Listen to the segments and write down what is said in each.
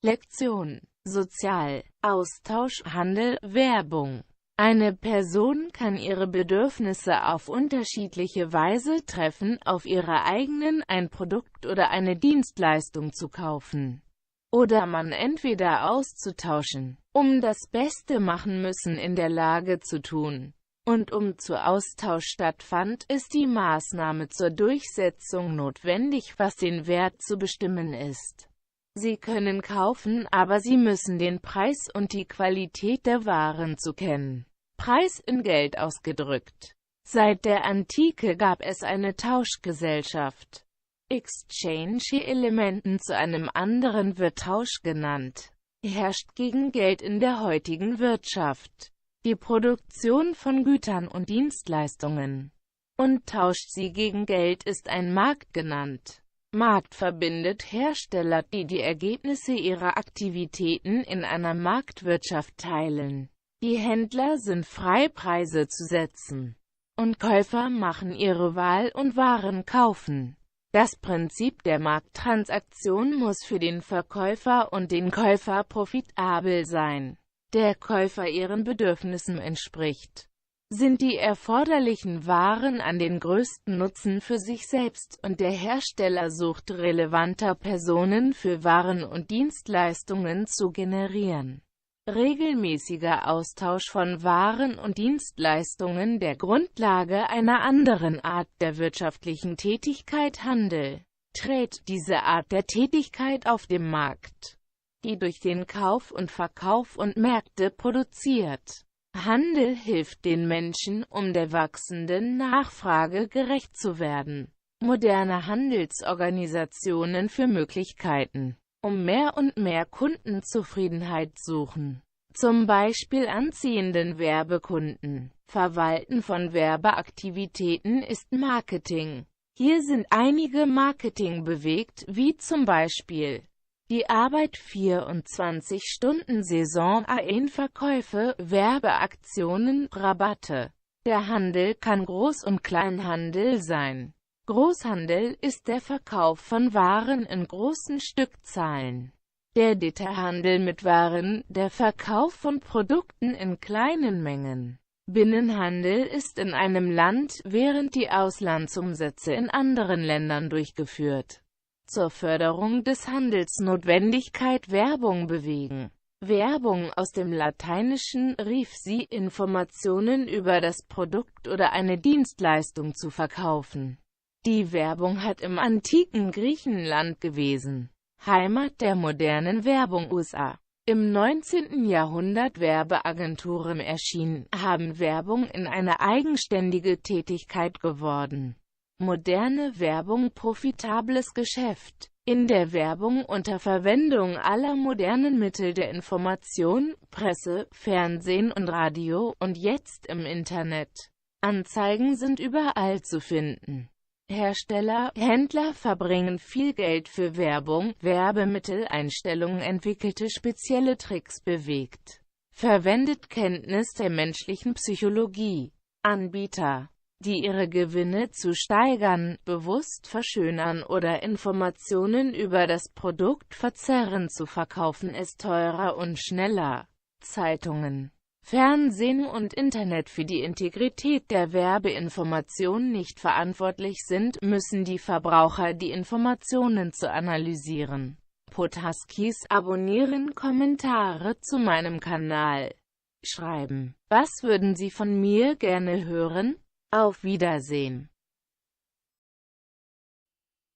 Lektion. Sozial. Austausch, Handel, Werbung. Eine Person kann ihre Bedürfnisse auf unterschiedliche Weise treffen, auf ihre eigenen, ein Produkt oder eine Dienstleistung zu kaufen. Oder man entweder auszutauschen, um das Beste machen müssen in der Lage zu tun. Und zu Austausch stattfand, ist die Maßnahme zur Durchsetzung notwendig, was den Wert zu bestimmen ist. Sie können kaufen, aber Sie müssen den Preis und die Qualität der Waren zu kennen. Preis in Geld ausgedrückt. Seit der Antike gab es eine Tauschgesellschaft. Exchange-Elementen zu einem anderen wird Tausch genannt. Herrscht gegen Geld in der heutigen Wirtschaft. Die Produktion von Gütern und Dienstleistungen und tauscht sie gegen Geld ist ein Markt genannt. Markt verbindet Hersteller, die die Ergebnisse ihrer Aktivitäten in einer Marktwirtschaft teilen. Die Händler sind frei, Preise zu setzen. Und Käufer machen ihre Wahl und Waren kaufen. Das Prinzip der Markttransaktion muss für den Verkäufer und den Käufer profitabel sein. Der Käufer ihren Bedürfnissen entspricht. Sind die erforderlichen Waren an den größten Nutzen für sich selbst und der Hersteller sucht relevanter Personen für Waren und Dienstleistungen zu generieren. Regelmäßiger Austausch von Waren und Dienstleistungen der Grundlage einer anderen Art der wirtschaftlichen Tätigkeit Handel. Trade, diese Art der Tätigkeit auf dem Markt, die durch den Kauf und Verkauf und Märkte produziert. Handel hilft den Menschen, um der wachsenden Nachfrage gerecht zu werden. Moderne Handelsorganisationen für Möglichkeiten, um mehr und mehr Kundenzufriedenheit suchen. Zum Beispiel anziehenden Werbekunden. Verwalten von Werbeaktivitäten ist Marketing. Hier sind einige Marketing bewegt, wie zum Beispiel die Arbeit 24-Stunden-Saison, Verkäufe, Werbeaktionen, Rabatte. Der Handel kann Groß- und Kleinhandel sein. Großhandel ist der Verkauf von Waren in großen Stückzahlen. Der Detailhandel mit Waren, der Verkauf von Produkten in kleinen Mengen. Binnenhandel ist in einem Land, während die Auslandsumsätze in anderen Ländern durchgeführt. Zur Förderung des Handels Notwendigkeit Werbung bewegen. Werbung aus dem Lateinischen rief sie, Informationen über das Produkt oder eine Dienstleistung zu verkaufen. Die Werbung hat im antiken Griechenland gewesen. Heimat der modernen Werbung USA. Im 19. Jahrhundert Werbeagenturen erschienen, haben Werbung in eine eigenständige Tätigkeit geworden. Moderne Werbung profitables Geschäft. In der Werbung unter Verwendung aller modernen Mittel der Information, Presse, Fernsehen und Radio und jetzt im Internet. Anzeigen sind überall zu finden. Hersteller, Händler verbringen viel Geld für Werbung, Werbemitteleinstellungen entwickelte spezielle Tricks bewegt. Verwendet Kenntnis der menschlichen Psychologie. Anbieter, die ihre Gewinne zu steigern, bewusst verschönern oder Informationen über das Produkt verzerren zu verkaufen ist teurer und schneller. Zeitungen, Fernsehen und Internet für die Integrität der Werbeinformation nicht verantwortlich sind, müssen die Verbraucher die Informationen zu analysieren. Podcasts abonnieren, Kommentare zu meinem Kanal schreiben. Was würden Sie von mir gerne hören? Auf Wiedersehen.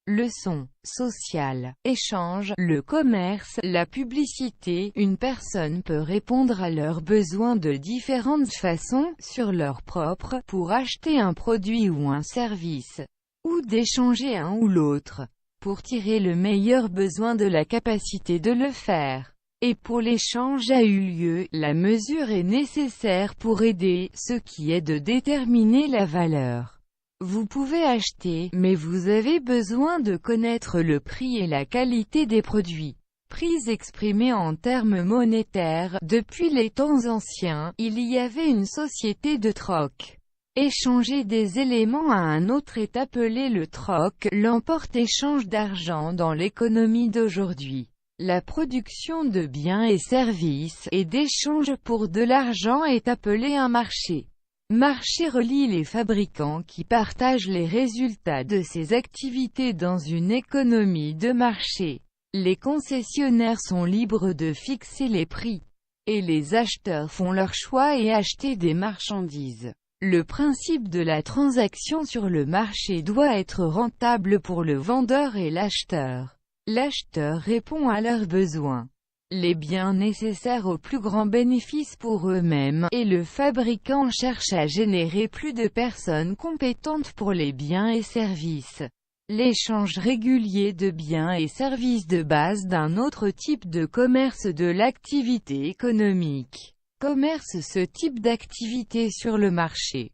Leçon sociale, échange, le commerce, la publicité. Une personne peut répondre à leurs besoins de différentes façons, sur leur propre, pour acheter un produit ou un service, ou d'échanger un ou l'autre, pour tirer le meilleur besoin de la capacité de le faire. Et pour l'échange a eu lieu, la mesure est nécessaire pour aider, ce qui est de déterminer la valeur. Vous pouvez acheter, mais vous avez besoin de connaître le prix et la qualité des produits. Prix exprimés en termes monétaires. Depuis les temps anciens, il y avait une société de troc. Échanger des éléments à un autre est appelé le troc, l'emporte-échange d'argent dans l'économie d'aujourd'hui. La production de biens et services et d'échange pour de l'argent est appelée un marché. Marché relie les fabricants qui partagent les résultats de ces activités dans une économie de marché. Les concessionnaires sont libres de fixer les prix, et les acheteurs font leur choix et achètent des marchandises. Le principe de la transaction sur le marché doit être rentable pour le vendeur et l'acheteur. L'acheteur répond à leurs besoins, les biens nécessaires au plus grand bénéfice pour eux-mêmes, et le fabricant cherche à générer plus de personnes compétentes pour les biens et services. L'échange régulier de biens et services de base d'un autre type de commerce de l'activité économique. Commerce ce type d'activité sur le marché,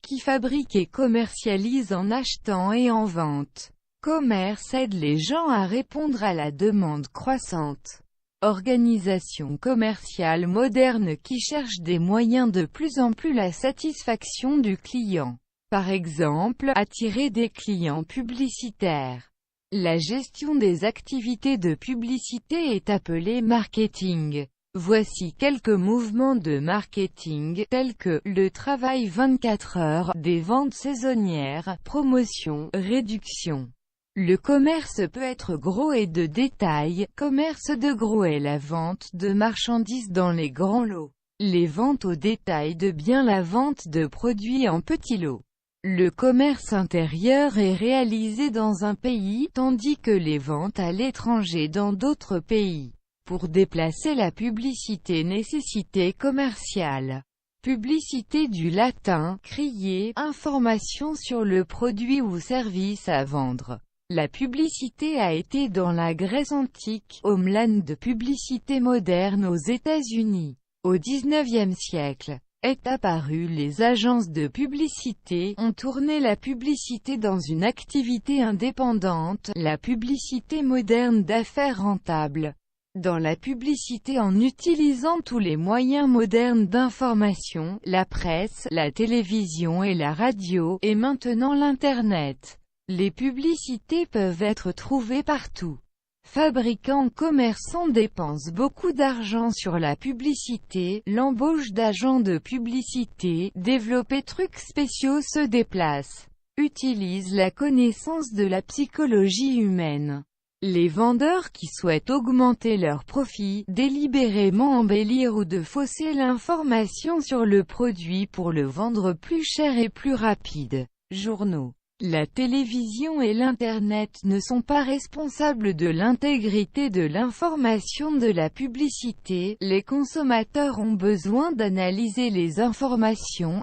qui fabrique et commercialise en achetant et en vente. Commerce aide les gens à répondre à la demande croissante. Organisation commerciale moderne qui cherche des moyens de plus en plus la satisfaction du client. Par exemple, attirer des clients publicitaires. La gestion des activités de publicité est appelée marketing. Voici quelques mouvements de marketing, tels que le travail 24 heures, des ventes saisonnières, promotion, réduction. Le commerce peut être gros et de détail. Commerce de gros est la vente de marchandises dans les grands lots. Les ventes au détail de biens, la vente de produits en petits lots. Le commerce intérieur est réalisé dans un pays, tandis que les ventes à l'étranger dans d'autres pays. Pour déplacer la publicité, nécessité commerciale. Publicité du latin, crier, information sur le produit ou service à vendre. La publicité a été dans la Grèce antique, homeland de publicité moderne aux États-Unis. Au XIXe siècle, est apparu les agences de publicité, ont tourné la publicité dans une activité indépendante, la publicité moderne d'affaires rentable. Dans la publicité en utilisant tous les moyens modernes d'information, la presse, la télévision et la radio, et maintenant l'Internet. Les publicités peuvent être trouvées partout. Fabricants, commerçants dépensent beaucoup d'argent sur la publicité, l'embauche d'agents de publicité, développer trucs spéciaux se déplacent, utilisent la connaissance de la psychologie humaine. Les vendeurs qui souhaitent augmenter leurs profits, délibérément embellir ou de fausser l'information sur le produit pour le vendre plus cher et plus rapide. Journaux. La télévision et l'Internet ne sont pas responsables de l'intégrité de l'information de la publicité. Les consommateurs ont besoin d'analyser les informations.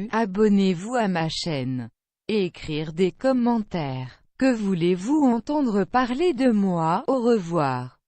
Abonnez-vous à ma chaîne. Et écrire des commentaires. Que voulez-vous entendre parler de moi? Au revoir.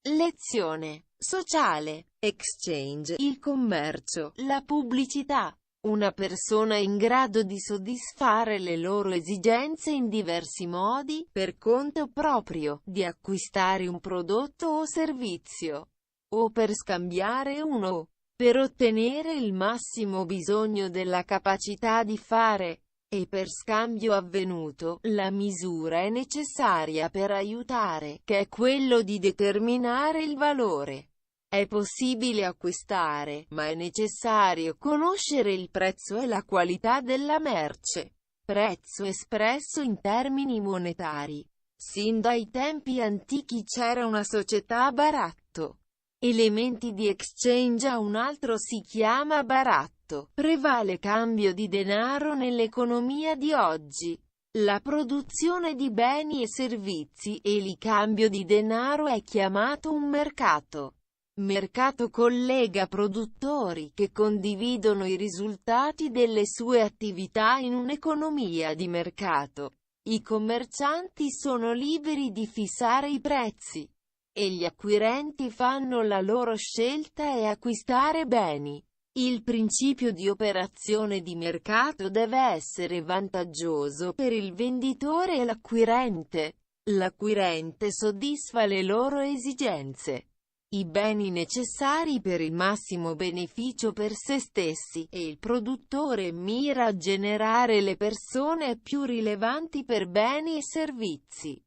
Lezione sociale. Exchange. Il commercio. La pubblicità. Una persona in grado di soddisfare le loro esigenze in diversi modi, per conto proprio, di acquistare un prodotto o servizio, o per scambiare uno, per ottenere il massimo bisogno della capacità di fare, e per scambio avvenuto, la misura è necessaria per aiutare, che è quello di determinare il valore. È possibile acquistare, ma è necessario conoscere il prezzo e la qualità della merce. Prezzo espresso in termini monetari. Sin dai tempi antichi c'era una società a baratto. Elementi di exchange a un altro si chiama baratto. Prevale cambio di denaro nell'economia di oggi. La produzione di beni e servizi e il cambio di denaro è chiamato un mercato. Mercato collega produttori che condividono i risultati delle sue attività in un'economia di mercato. I commercianti sono liberi di fissare i prezzi, e gli acquirenti fanno la loro scelta e acquistare beni. Il principio di operazione di mercato deve essere vantaggioso per il venditore e l'acquirente. L'acquirente soddisfa le loro esigenze, i beni necessari per il massimo beneficio per se stessi, e il produttore mira a generare le persone più rilevanti per beni e servizi.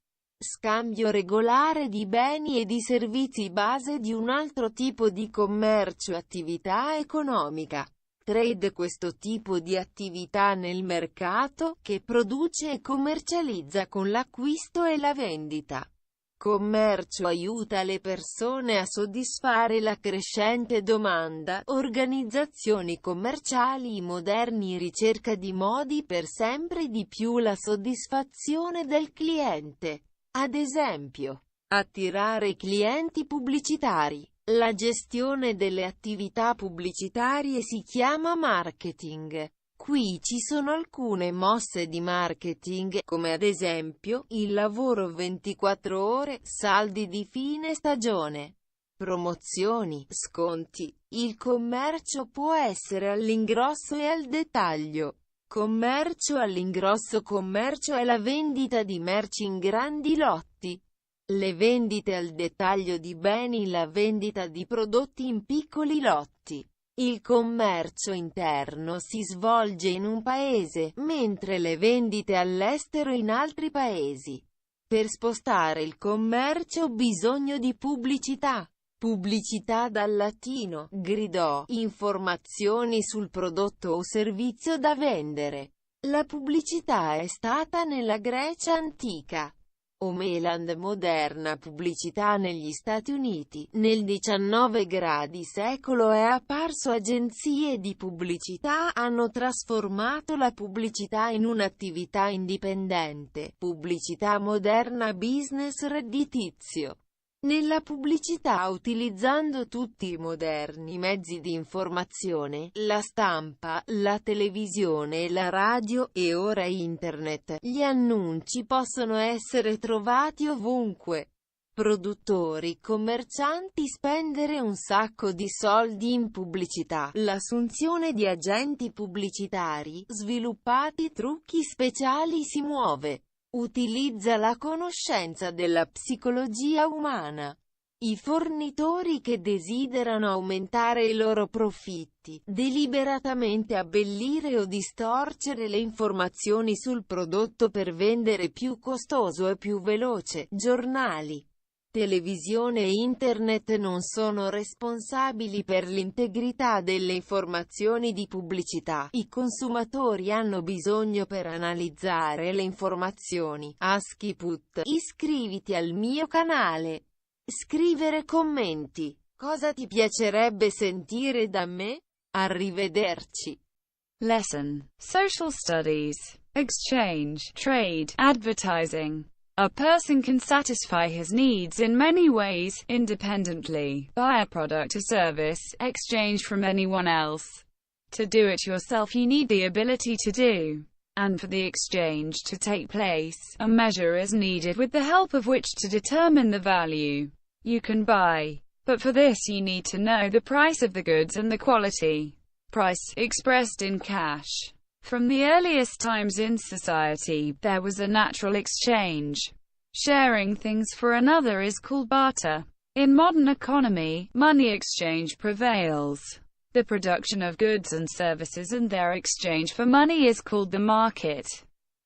scambio regolare di beni e di servizi base di un altro tipo di commercio e attività economica. Trade questo tipo di attività nel mercato, che produce e commercializza con l'acquisto e la vendita. Commercio aiuta le persone a soddisfare la crescente domanda. Organizzazioni commerciali moderni ricerca di modi per sempre di più la soddisfazione del cliente. Ad esempio, attirare clienti pubblicitari. La gestione delle attività pubblicitarie si chiama marketing. Qui ci sono alcune mosse di marketing, come ad esempio, il lavoro 24 ore, saldi di fine stagione, promozioni, sconti. Il commercio può essere all'ingrosso e al dettaglio. Commercio all'ingrosso. Commercio è la vendita di merci in grandi lotti. Le vendite al dettaglio di beni, la vendita di prodotti in piccoli lotti. Il commercio interno si svolge in un paese, mentre le vendite all'estero in altri paesi. Per spostare il commercio bisogno di pubblicità. Pubblicità dal latino, gridò, informazioni sul prodotto o servizio da vendere. La pubblicità è stata nella Grecia antica. Homeland moderna. Pubblicità negli Stati Uniti. Nel XIX secolo è apparso agenzie di pubblicità hanno trasformato la pubblicità in un'attività indipendente. Pubblicità moderna. Business redditizio. Nella pubblicità utilizzando tutti i moderni mezzi di informazione, la stampa, la televisione, la radio, e ora internet, gli annunci possono essere trovati ovunque. Produttori, commercianti spendere un sacco di soldi in pubblicità. L'assunzione di agenti pubblicitari, sviluppati trucchi speciali si muove. Utilizza la conoscenza della psicologia umana. I fornitori che desiderano aumentare i loro profitti, deliberatamente abbellire o distorcere le informazioni sul prodotto per vendere più costoso e più veloce. Giornali, televisione e internet non sono responsabili per l'integrità delle informazioni di pubblicità. I consumatori hanno bisogno per analizzare le informazioni. Askiput. Iscriviti al mio canale. Scrivere commenti. Cosa ti piacerebbe sentire da me? Arrivederci. Lesson. Social Studies. Exchange, Trade, Advertising. A person can satisfy his needs in many ways, independently, buy a product or service, exchange from anyone else. To do it yourself you need the ability to do. And for the exchange to take place, a measure is needed with the help of which to determine the value you can buy. But for this you need to know the price of the goods and the quality. Price, expressed in cash. From the earliest times in society, there was a natural exchange. Sharing things for another is called barter. In modern economy, money exchange prevails. The production of goods and services and their exchange for money is called the market.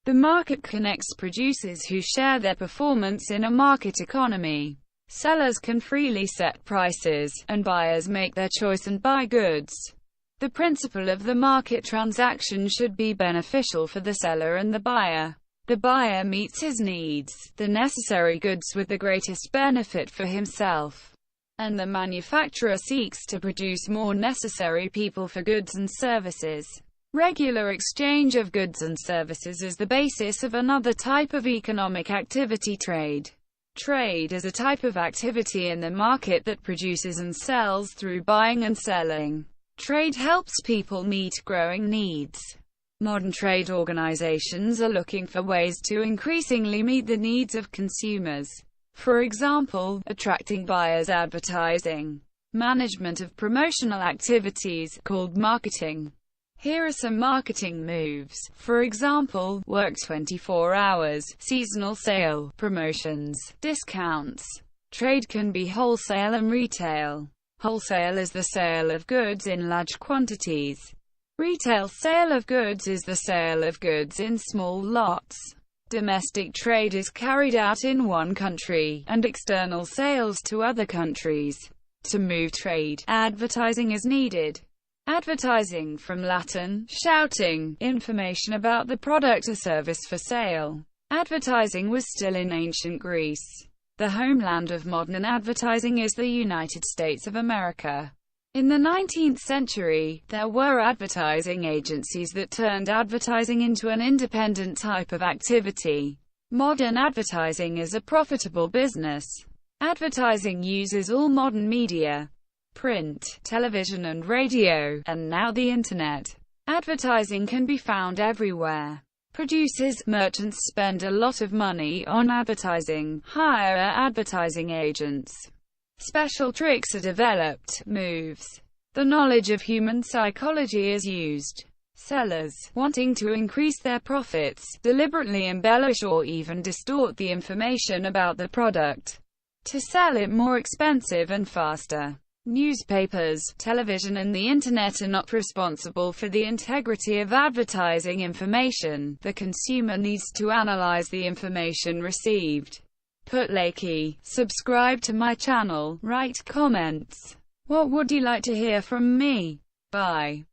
The market connects producers who share their performance in a market economy. Sellers can freely set prices, and buyers make their choice and buy goods. The principle of the market transaction should be beneficial for the seller and the buyer. The buyer meets his needs, the necessary goods with the greatest benefit for himself. And the manufacturer seeks to produce more necessary people for goods and services. Regular exchange of goods and services is the basis of another type of economic activity, trade. Trade is a type of activity in the market that produces and sells through buying and selling. Trade helps people meet growing needs. Modern trade organizations are looking for ways to increasingly meet the needs of consumers. For example, attracting buyers, advertising, management of promotional activities, called marketing. Here are some marketing moves. For example, work 24 hours, seasonal sale, promotions, discounts. Trade can be wholesale and retail. Wholesale is the sale of goods in large quantities. Retail sale of goods is the sale of goods in small lots. Domestic trade is carried out in one country, and external sales to other countries. To move trade, advertising is needed. Advertising, from Latin, shouting, information about the product or service for sale. Advertising was still in ancient Greece. The homeland of modern advertising is the United States of America. In the 19th century, there were advertising agencies that turned advertising into an independent type of activity. Modern advertising is a profitable business. Advertising uses all modern media: print, television and radio, and now the internet. Advertising can be found everywhere. Producers, merchants spend a lot of money on advertising, hire advertising agents. Special tricks are developed, moves. The knowledge of human psychology is used. Sellers, wanting to increase their profits, deliberately embellish or even distort the information about the product to sell it more expensive and faster. Newspapers, television and the internet are not responsible for the integrity of advertising information. The consumer needs to analyze the information received. Put likey, subscribe to my channel, write comments. What would you like to hear from me? Bye.